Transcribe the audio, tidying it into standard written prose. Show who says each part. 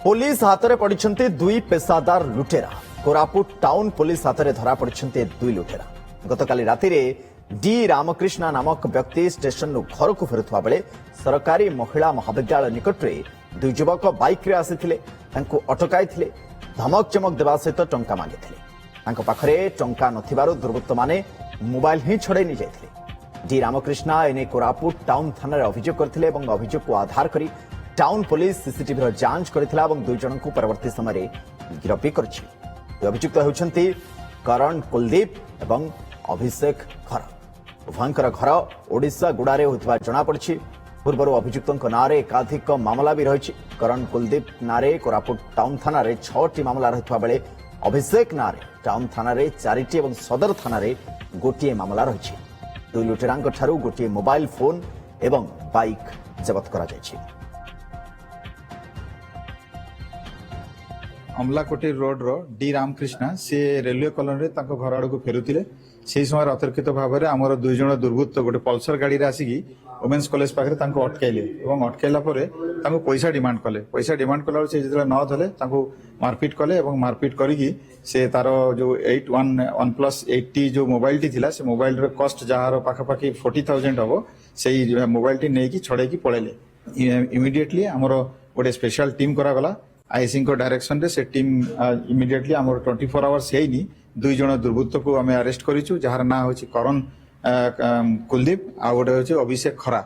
Speaker 1: Police हाथ में पड़ते दुई पेशादार लुटेरा कोरापुट टाउन पुलिस हाथ में धरा पड़ते दुई लुटेरा गतकाली राति डी रामकृष्ण नामक व्यक्ति स्टेशन घर को फेरुवा बेले सरकारी महिला महाविद्यालय निकट में दुई युवक बाइक रे आसीथिले तांको अटकाई थिले धमक चमक देवा सहित टंका मांगिथिले पाखरे टंका नथिबारु दुर्वृत्त माने मोबाइल ही छड़ाई नि जाइथिले डी रामकृष्ण एने कोरापुट टाउन थाना अभियोग करथिले एवं अभियोग को आधार करी टाउन पुलिस सीसीटीवी जांच करथिला एवं दुई जन को परवर्ती समय गिरफ्त भी करछि अभियुक्त होउछन्ति करण कुलदीप एवं अभिषेक खर उभयंकर घर ओडिशा गुड़ारे होइतबा जणा पड़छि पूर्व अभियुक्तों नारे एकाधिक मामला भी रही करण कुलदीप नारे कोरापुट टाउन थाना 6टी मामला रही बेले अभिषेक नारे टाउन थाना 4टी और सदर थाना गोटे मामला रही दुई लुटेरा गोटे मोबाइल फोन एवं बाइक जबत करा जायछि।
Speaker 2: अमलाकोटी रोड रो डी रामकृष्ण सी रेलवे कॉलोनी घर आड़ को फेरुले से समय अतर्कित भाव में आमर दुई जन दुर्वृत्त गोटे पल्सर गाड़ी आसिकी वोमेन्स कॉलेज पाखे अटकैले और अटकैला पैसा डिमांड कले कला से जो न धले मारपिट कले मारपिट करी से तार जो 1+80 जो मोबाइल टी थिला से मोबाइल रो कॉस्ट जार पाखापाखि 40,000 हम से मोबाइल टी नहीं छड़े पड़ेले इमिडिएटली आमर गोटे स्पेशल टीम करागला आईसी डायरेक्शन रे से टीम इमिडिएटली आमर 24 आवर्स हेनी दुई जन दुर्वृत्त को आम अरेस्ट करूँ जार ना हूँ करण कुलदीप आ गोटे हूँ अभिषेक खरा।